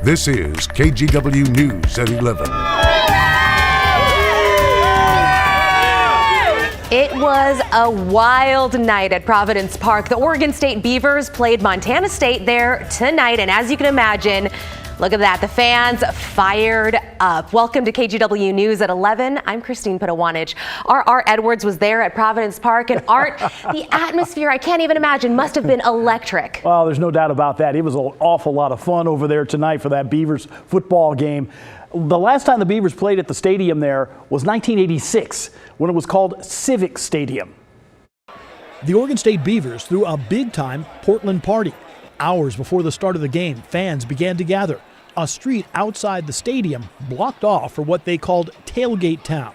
This is KGW News at 11. It was a wild night at Providence Park. The Oregon State Beavers played Montana State there tonight, and as you can imagine, look at that, the fans fired up. Welcome to KGW News at 11. I'm Christine Pitawanich. Our Art Edwards was there at Providence Park, and Art, the atmosphere, I can't even imagine, must have been electric. Well, there's no doubt about that. It was an awful lot of fun over there tonight for that Beavers football game. The last time the Beavers played at the stadium there was 1986, when it was called Civic Stadium. The Oregon State Beavers threw a big-time Portland party. Hours before the start of the game, fans began to gather. A street outside the stadium blocked off for what they called Tailgate Town.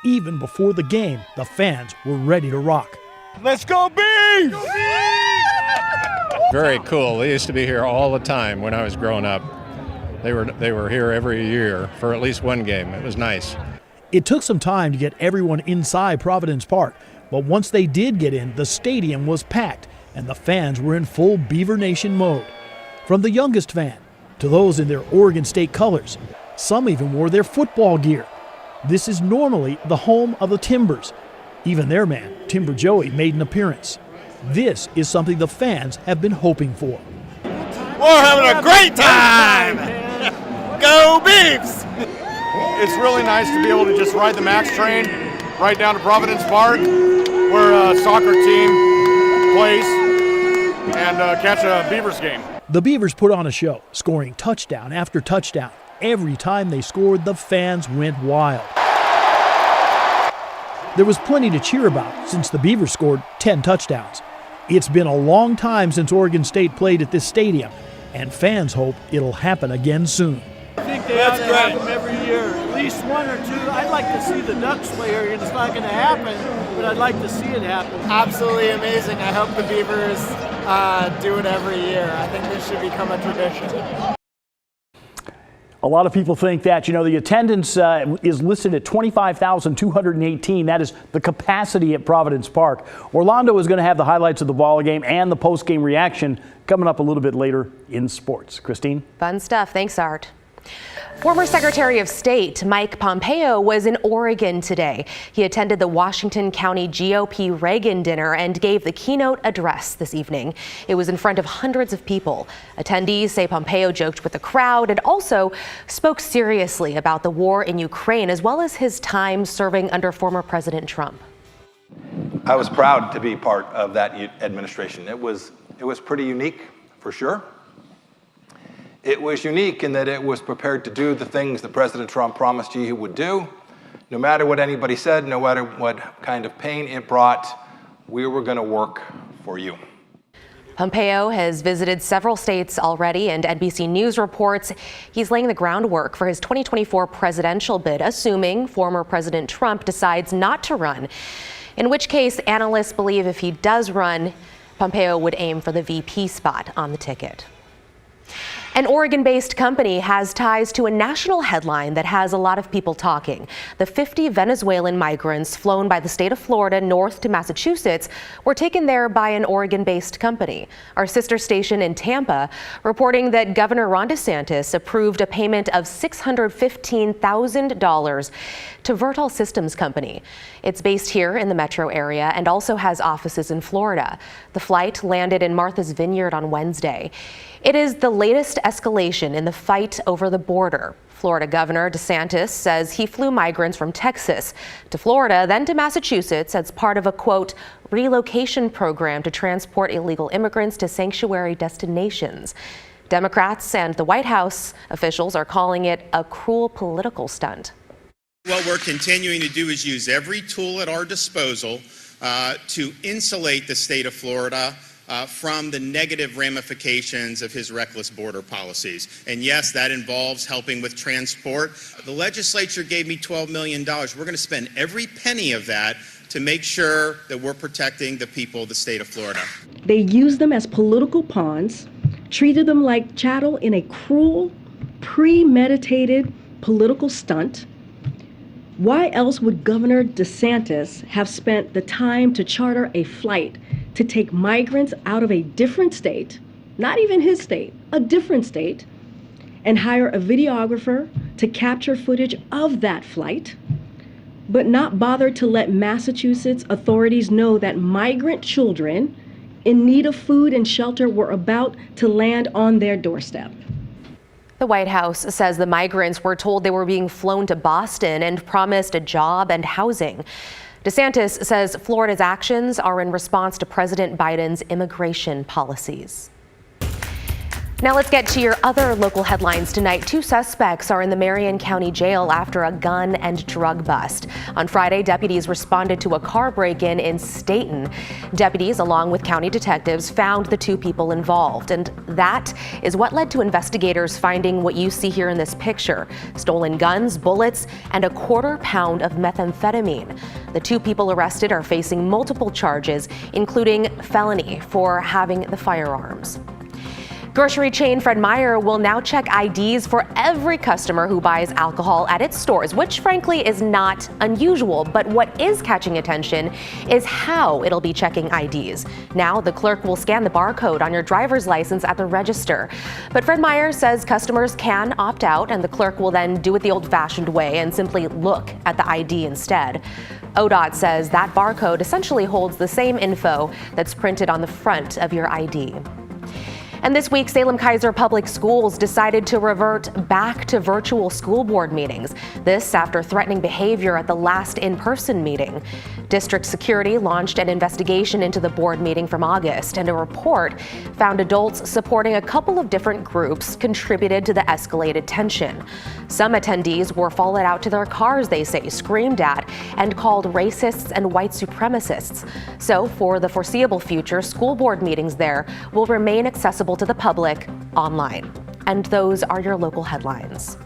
Even before the game, the fans were ready to rock. Let's go Beavs! Very cool. They used to be here all the time when I was growing up. They were here every year for at least one game. It was nice. It took some time to get everyone inside Providence Park, but once they did get in, the stadium was packed and the fans were in full Beaver Nation mode. From the youngest fan to those in their Oregon State colors, some even wore their football gear. This is normally the home of the Timbers. Even their man, Timber Joey, made an appearance. This is something the fans have been hoping for. We're having a great time! Go Beavs! It's really nice to be able to just ride the MAX train right down to Providence Park, where a soccer team plays, and catch a Beavers game. The Beavers put on a show, scoring touchdown after touchdown. Every time they scored, the fans went wild. There was plenty to cheer about since the Beavers scored 10 touchdowns. It's been a long time since Oregon State played at this stadium, and fans hope it'll happen again soon. I think they ought to have them every year, at least one or two. I'd like to see the Ducks play here. It's not going to happen, but I'd like to see it happen. Absolutely amazing. I hope the Beavers do it every year. I think this should become a tradition. A lot of people think that, the attendance is listed at 25,218. That is the capacity at Providence Park. Orlando is going to have the highlights of the ball game and the post-game reaction coming up a little bit later in sports. Christine? Fun stuff. Thanks, Art. Former Secretary of State Mike Pompeo was in Oregon today. He attended the Washington County GOP Reagan dinner and gave the keynote address this evening. It was in front of hundreds of people. Attendees say Pompeo joked with the crowd and also spoke seriously about the war in Ukraine, as well as his time serving under former President Trump. I was proud to be part of that administration. It was pretty unique, for sure. It was unique in that it was prepared to do the things that President Trump promised you he would do. No matter what anybody said, no matter what kind of pain it brought, we were going to work for you. Pompeo has visited several states already, and NBC News reports he's laying the groundwork for his 2024 presidential bid, assuming former President Trump decides not to run, in which case analysts believe if he does run, Pompeo would aim for the VP spot on the ticket. An Oregon-based company has ties to a national headline that has a lot of people talking. The 50 Venezuelan migrants flown by the state of Florida north to Massachusetts were taken there by an Oregon-based company. Our sister station in Tampa reporting that Governor Ron DeSantis approved a payment of $615,000 to Vertal Systems Company. It's based here in the metro area and also has offices in Florida. The flight landed in Martha's Vineyard on Wednesday. It is the latest escalation in the fight over the border. Florida Governor DeSantis says he flew migrants from Texas to Florida, then to Massachusetts as part of a, quote, relocation program to transport illegal immigrants to sanctuary destinations. Democrats and the White House officials are calling it a cruel political stunt. What we're continuing to do is use every tool at our disposal to insulate the state of Florida from the negative ramifications of his reckless border policies. And yes, that involves helping with transport. The legislature gave me $12 million. We're going to spend every penny of that to make sure that we're protecting the people of the state of Florida. They used them as political pawns, treated them like chattel in a cruel, premeditated political stunt. Why else would Governor DeSantis have spent the time to charter a flight to take migrants out of a different state, not even his state, a different state, and hire a videographer to capture footage of that flight, but not bother to let Massachusetts authorities know that migrant children in need of food and shelter were about to land on their doorstep. The White House says the migrants were told they were being flown to Boston and promised a job and housing. DeSantis says Florida's actions are in response to President Biden's immigration policies. Now let's get to your other local headlines tonight. 2 suspects are in the Marion County Jail after a gun and drug bust. On Friday, deputies responded to a car break-in in Stayton. Deputies, along with county detectives, found the 2 people involved. And that is what led to investigators finding what you see here in this picture: stolen guns, bullets, and a quarter pound of methamphetamine. The 2 people arrested are facing multiple charges, including felony for having the firearms. Grocery chain Fred Meyer will now check IDs for every customer who buys alcohol at its stores, which frankly is not unusual. But what is catching attention is how it'll be checking IDs. Now the clerk will scan the barcode on your driver's license at the register. But Fred Meyer says customers can opt out, and the clerk will then do it the old-fashioned way and simply look at the ID instead. ODOT says that barcode essentially holds the same info that's printed on the front of your ID. And this week, Salem-Keizer Public Schools decided to revert back to virtual school board meetings. This after threatening behavior at the last in-person meeting. District security launched an investigation into the board meeting from August, and a report found adults supporting a couple of different groups contributed to the escalated tension. Some attendees were followed out to their cars, they say, screamed at, and called racists and white supremacists. So for the foreseeable future, school board meetings there will remain accessible to the public online. And those are your local headlines.